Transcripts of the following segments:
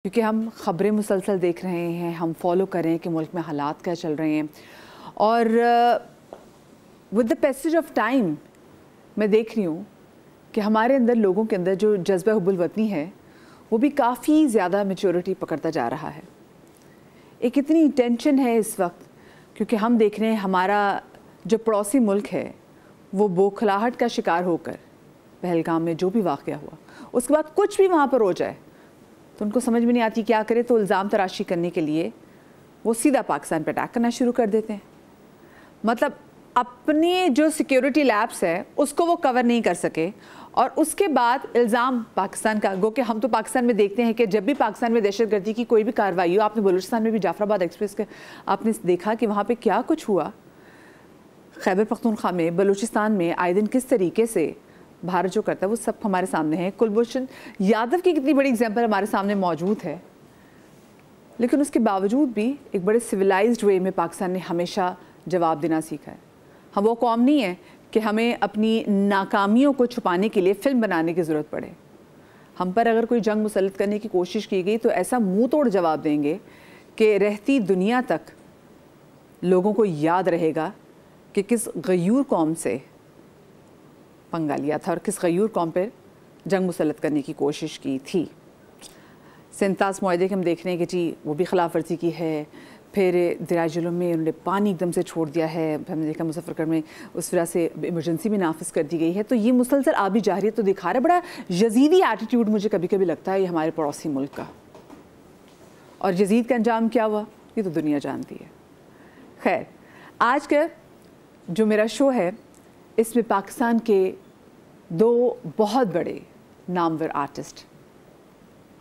क्योंकि हम ख़बरें मुसलसल देख रहे हैं, हम फॉलो कर रहे हैं कि मुल्क में हालात क्या चल रहे हैं। और with the passage of time मैं देख रही हूँ कि हमारे अंदर, लोगों के अंदर जो जज्बा हुब्बुल वतनी है वो भी काफ़ी ज़्यादा मैच्योरिटी पकड़ता जा रहा है। एक इतनी टेंशन है इस वक्त क्योंकि हम देख रहे हैं हमारा जो पड़ोसी मुल्क है वो बौखलाहट का शिकार होकर, पहलगाम में जो भी वाक़या हुआ उसके बाद कुछ भी वहाँ पर हो जाए तो उनको समझ में नहीं आती क्या करे, तो इल्ज़ाम तराशी करने के लिए वो सीधा पाकिस्तान पर अटैक करना शुरू कर देते हैं। मतलब अपने जो सिक्योरिटी लैब्स है उसको वो कवर नहीं कर सके और उसके बाद इल्ज़ाम पाकिस्तान का। गो कि हम तो पाकिस्तान में देखते हैं कि जब भी पाकिस्तान में दहशतगर्दी की कोई भी कार्रवाई हो, आपने बलूचिस्तान में भी जाफराबाद एक्सप्रेस के आपने देखा कि वहाँ पे क्या कुछ हुआ। खैबर पख्तूनख्वा में, बलूचिस्तान में आए दिन किस तरीके से भारत जो करता है वो सब हमारे सामने है। कुलभूषण यादव की कितनी बड़ी एग्जाम्पल हमारे सामने मौजूद है, लेकिन उसके बावजूद भी एक बड़े सिविलाइज्ड वे में पाकिस्तान ने हमेशा जवाब देना सीखा है। हम वो कौम नहीं है कि हमें अपनी नाकामियों को छुपाने के लिए फ़िल्म बनाने की ज़रूरत पड़े। हम पर अगर कोई जंग मुसल्लत करने की कोशिश की गई तो ऐसा मुंह तोड़ जवाब देंगे कि रहती दुनिया तक लोगों को याद रहेगा कि किस गयूर कौम से पंगा लिया था और किस गयूर कौम पर जंग मुसल्लत करने की कोशिश की थी। सिंतास मुआहदे के हम देख रहे हैं कि जी वो भी खिलाफ वर्जी की है। फिर दरिया जुलूम में उन्होंने पानी एकदम से छोड़ दिया है, हमने देखा मुजफ्फरगढ़ में उस वजह से इमरजेंसी भी नाफिज कर दी गई है। तो ये मुसलसल आ भी जा रही है, तो दिखा रहा है बड़ा यजीदी एटीट्यूड मुझे कभी कभी लगता है ये हमारे पड़ोसी मुल्क का। और यजीद का अंजाम क्या हुआ ये तो दुनिया जानती है। खैर, आज का जो मेरा शो है इसमें पाकिस्तान के दो बहुत बड़े नामवर आर्टिस्ट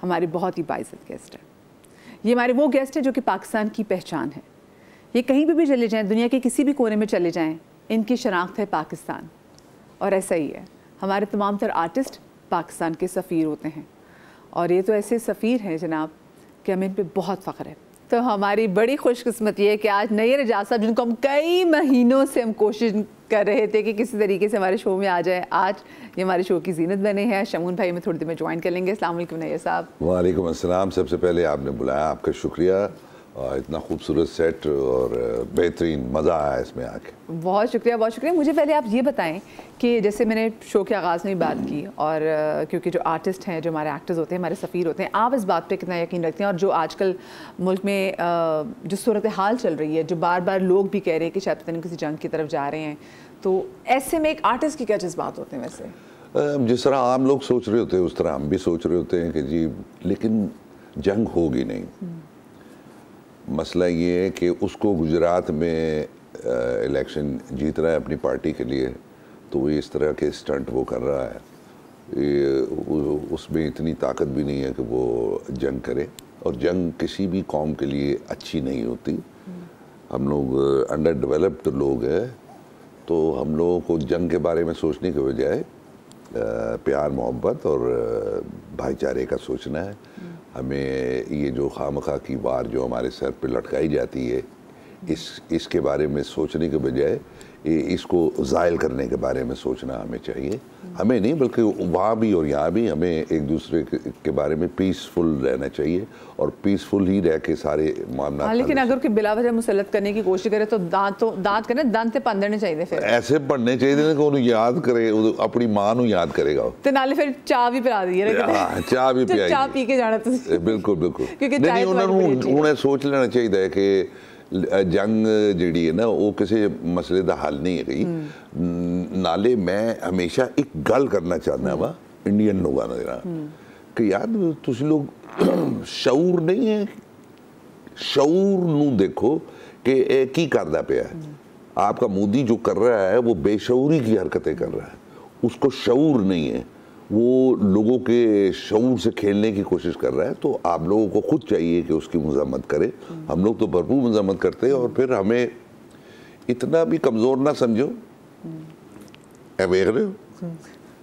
हमारे बहुत ही बाइज़्ज़त गेस्ट हैं। ये हमारे वो गेस्ट हैं जो कि पाकिस्तान की पहचान है। ये कहीं भी चले जाएं, दुनिया के किसी भी कोने में चले जाएं, इनकी शनाख्त है पाकिस्तान। और ऐसा ही है, हमारे तमाम तर आर्टिस्ट पाकिस्तान के सफ़ीर होते हैं और ये तो ऐसे सफ़ीर हैं जनाब कि हमें इन पर बहुत फ़ख्र है। तो हमारी बड़ी खुशकिस्मती है कि आज नैयर एजाज साहब, जिनको हम कई महीनों से हम कोशिश कर रहे थे कि किसी तरीके से हमारे शो में आ जाए, आज ये हमारे शो की जीनत बने हैं। शमून भाई में थोड़ी देर में ज्वाइन कर लेंगे। अस्सलाम वालेकुम नैयर साहब। वालेकुम अस्सलाम। सबसे पहले आपने बुलाया, आपका शुक्रिया। और इतना खूबसूरत सेट और बेहतरीन, मज़ा आया इसमें आके। बहुत शुक्रिया, बहुत शुक्रिया। मुझे पहले आप ये बताएं कि जैसे मैंने शो के आगाज़ में भी बात की और क्योंकि जो आर्टिस्ट हैं, जो हमारे एक्टर्स होते हैं, हमारे सफ़ीर होते हैं, आप इस बात पे कितना यकीन रखते हैं? और जो आजकल मुल्क में जो सूरत हाल चल रही है, जो बार बार लोग भी कह रहे हैं कि शायद पता नहीं किसी जंग की तरफ जा रहे हैं, तो ऐसे में एक आर्टिस्ट की क्या जज्बात होते हैं? वैसे जिस तरह आम लोग सोच रहे होते हैं उस तरह हम भी सोच रहे होते हैं कि जी लेकिन जंग होगी नहीं। मसला ये है कि उसको गुजरात में इलेक्शन जीत रहा है अपनी पार्टी के लिए, तो वो इस तरह के स्टंट वो कर रहा है। उसमें इतनी ताकत भी नहीं है कि वो जंग करे, और जंग किसी भी कौम के लिए अच्छी नहीं होती। हम लोग अंडर डेवलप्ड लोग हैं, तो हम लोगों को जंग के बारे में सोचने के बजाय प्यार मोहब्बत और भाईचारे का सोचना है। हमें ये जो खामखा की वार जो हमारे सर पे लटकाई जाती है, इसके बारे में सोचने के बजाय इसको ज़ायल करने के बारे में सोचना हमें चाहिए। हमें नहीं बल्कि वहाँ भी और यहाँ भी हमें एक दूसरे के बारे में पीसफुल रहना चाहिए और पीसफुल ही रह के सारे मामला। हाँ, लेकिन अगर कोई बिला वजह मुसल्लत करने की कोशिश करे तो दांत करे, दांत से पंदरने चाहिए। फिर ऐसे पढ़ने चाहिए कि उन्हें याद करे, अपनी माँ को याद करेगा तो नाले फिर चाह भी पिला दी, चाह भी पिलाई, चाह पी के जाना। बिल्कुल बिल्कुल। नहीं, उन्हें सोच लेना चाहिए कि जंग जी है ना वो किसी मसले का हल नहीं है गई। नाले मैं हमेशा एक गल करना चाहना वा इंडियन लोगों कि यार तुम लोग शऊर नहीं है, शऊर नू देखो कि की करदा पे है। आपका मोदी जो कर रहा है वो बेशऊरी की हरकतें कर रहा है, उसको शऊर नहीं है, वो लोगों के शऊर से खेलने की कोशिश कर रहा है। तो आप लोगों को खुद चाहिए कि उसकी मज़म्मत करें। हम लोग तो भरपूर मज़म्मत करते हैं और फिर हमें इतना भी कमज़ोर ना समझो। देख रहे हो,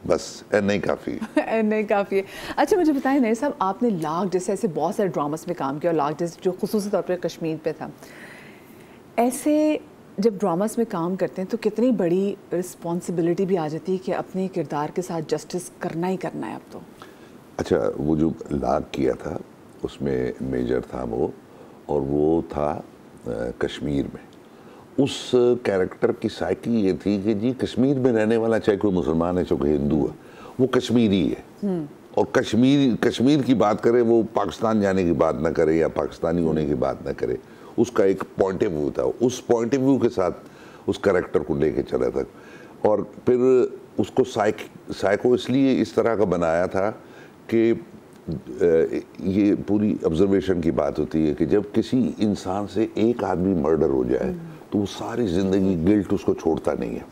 बस नहीं काफ़ी नहीं काफ़ी है। अच्छा, मुझे बताएं नैयर साहब, आपने लाख जैसे ऐसे बहुत सारे ड्रामास में काम किया और लाख जैसे जो खुसूसी तौर पर कश्मीर पे था, ऐसे जब ड्रामास में काम करते हैं तो कितनी बड़ी रिस्पॉन्सिबिलिटी भी आ जाती है कि अपने किरदार के साथ जस्टिस करना ही करना है अब तो। अच्छा, वो जो लाख किया था उसमें मेजर था वो, और वो था कश्मीर में। उस कैरेक्टर की साइकी ये थी कि जी कश्मीर में रहने वाला, चाहे कोई मुसलमान है चाहे कोई हिंदू है, वो कश्मीरी है। और कश्मीर की बात करे, वो पाकिस्तान जाने की बात ना करे या पाकिस्तानी होने की बात ना करे, उसका एक पॉइंट ऑफ व्यू था। उस पॉइंट ऑफ व्यू के साथ उस कैरेक्टर को लेके चला था। और फिर उसको साइको इसलिए इस तरह का बनाया था कि ये पूरी ऑब्जर्वेशन की बात होती है कि जब किसी इंसान से एक आदमी मर्डर हो जाए तो वो सारी ज़िंदगी गिल्ट उसको छोड़ता नहीं है।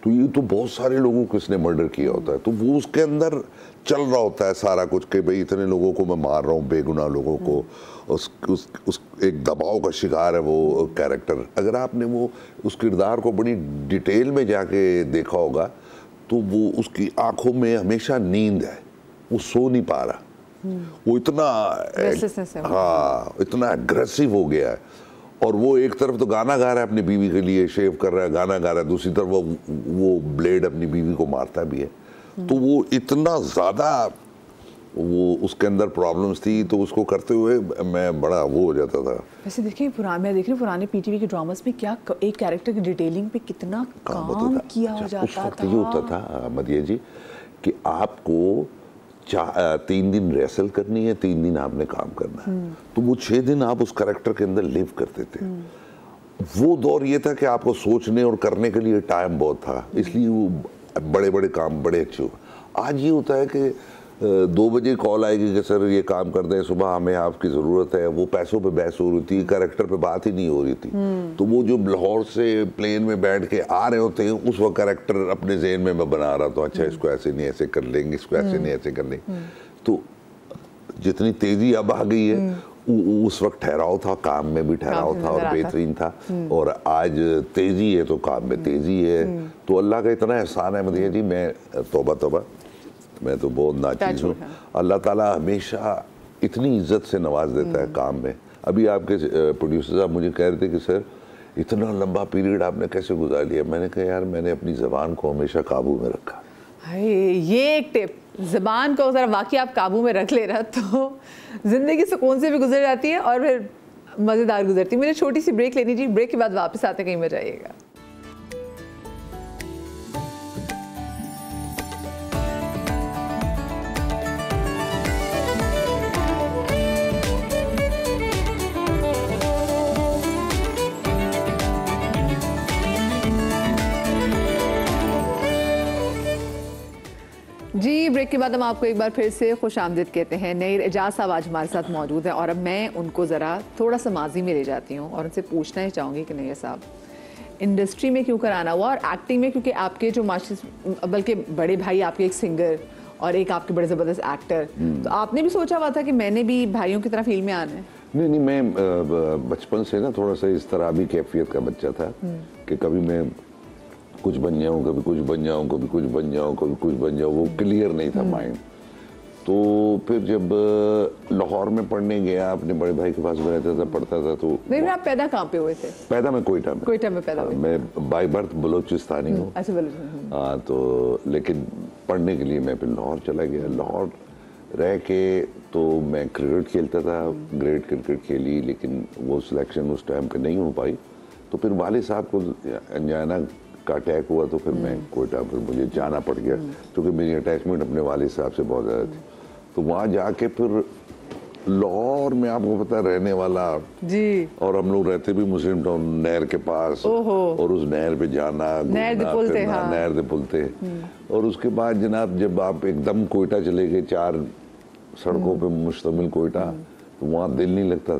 तो ये तो बहुत सारे लोगों को इसने मर्डर किया होता है, तो वो उसके अंदर चल रहा होता है सारा कुछ कि भाई इतने लोगों को मैं मार रहा हूँ, बेगुनाह लोगों को। उस एक दबाव का शिकार है वो कैरेक्टर। अगर आपने वो उस किरदार को बड़ी डिटेल में जाके देखा होगा तो वो उसकी आंखों में हमेशा नींद है, वो सो नहीं पा रहा, वो इतना इतना एग्रेसिव हो गया है। और वो एक तरफ तो गाना गा रहा है अपनी बीवी के लिए, शेव कर रहा है, गाना गा रहा है, दूसरी तरफ वो ब्लेड अपनी बीवी को मारता भी है। तो वो इतना ज़्यादा वो उसके अंदर प्रॉब्लम्स थी, तो उसको करते हुए मैं बड़ा वो हो जाता था। वैसे देखिए मैं देख रही हूँ पुराने पीटीवी के ड्रामास में क्या एक कैरेक्टर की डिटेलिंग पे कितना काम किया जाता उस वक्त ये होता था मदिया जी कि आपको 3 दिन रेसल करनी है, 3 दिन आपने काम करना है, तो वो 6 दिन आप उस कैरेक्टर के अंदर लिव करते थे। वो दौर ये था कि आपको सोचने और करने के लिए टाइम बहुत था, इसलिए वो बड़े बड़े काम बड़े अच्छे हो। आज ये होता है कि 2 बजे कॉल आएगी कि सर ये काम कर दें, सुबह हमें आपकी ज़रूरत है, वो पैसों पे बहस हो रही थी, कैरेक्टर पे बात ही नहीं हो रही थी। तो वो जो लाहौर से प्लेन में बैठ के आ रहे होते हैं, उस वक्त कैरेक्टर अपने ज़हन में मैं बना रहा था, अच्छा इसको ऐसे नहीं ऐसे कर लेंगे, इसको ऐसे नहीं ऐसे कर लेंगे। तो जितनी तेज़ी अब आ गई है, उस वक्त ठहराव था, काम में भी ठहराव था और बेहतरीन था। और आज तेज़ी है तो काम में तेज़ी है। तो अल्लाह का इतना एहसान है मदिया जी, मैं तौबा मैं तो बहुत नाचीज़ हूँ। अल्लाह ताला हमेशा इतनी इज्जत से नवाज देता है काम में। अभी आपके प्रोड्यूसर साहब मुझे कह रहे थे कि सर इतना लंबा पीरियड आपने कैसे गुजार लिया। मैंने कहा यार मैंने अपनी ज़बान को हमेशा काबू में रखा। ये एक टिप, ज़बान को ज़रा वाकई आप काबू में रख ले रहा तो ज़िंदगी सुकून से भी गुजर जाती है और फिर मज़ेदार गुजरती है। मुझे छोटी सी ब्रेक लेनी चाहिए, ब्रेक के बाद वापस आते कहीं मत जाइएगा। जी ब्रेक के बाद हम आपको एक बार फिर से खुशामदीद कहते हैं। नईर एजाज साहब आज हमारे साथ मौजूद हैं और अब मैं उनको ज़रा थोड़ा सा माजी में ले जाती हूँ और उनसे पूछना ही चाहूँगी कि नईर साहब इंडस्ट्री में क्यों कराना हुआ और एक्टिंग में, क्योंकि आपके जो बल्कि बड़े भाई आपके एक सिंगर और एक आपके बड़े ज़बरदस्त एक्टर, तो आपने भी सोचा हुआ था कि मैंने भी भाइयों की तरह फील्ड में आना है? नहीं, मैं बचपन से ना थोड़ा सा इस तरह भी कैफियत का बच्चा था कि कभी मैं कुछ बन जाऊँ, कभी कुछ बन जाऊँ, कभी कुछ बन जाऊँ, कभी कुछ बन जाऊँ, वो क्लियर नहीं था माइंड। तो फिर जब लाहौर में पढ़ने गया, अपने बड़े भाई के पास में रहता था, पढ़ता था। तो नहीं, आप पैदा कहाँ पे हुए थे? पैदा मैं कोयटा में पैदा हुए। मैं बाय बर्थ बलोचिस्तानी हूँ। अच्छा, बलोचिस्तानी। हाँ, तो लेकिन पढ़ने के लिए मैं फिर लाहौर चला गया। लाहौर रह के तो मैं क्रिकेट खेलता था, ग्रेट क्रिकेट खेली, लेकिन वो सिलेक्शन उस टाइम पे नहीं हो पाई। तो फिर वालिद साहब को अंजाना का अटैक हुआ, तो फिर मैं कोयटा पर मुझे जाना पड़ गया, क्योंकि मेरी अटैचमेंट अपने वालिद साहब से बहुत ज़्यादा थी। तो वहाँ जाके फिर लाहौर में आपको पता रहने वाला जी, और हम लोग रहते भी मुस्लिम टाउन नहर के पास, और उस नहर पे जाना, नहर दे पुल थे। और उसके बाद जनाब जब आप एकदम कोयटा चले गए, 4 सड़कों पे मुश्तमिल कोयटा, तो वहाँ दिल नहीं लगता।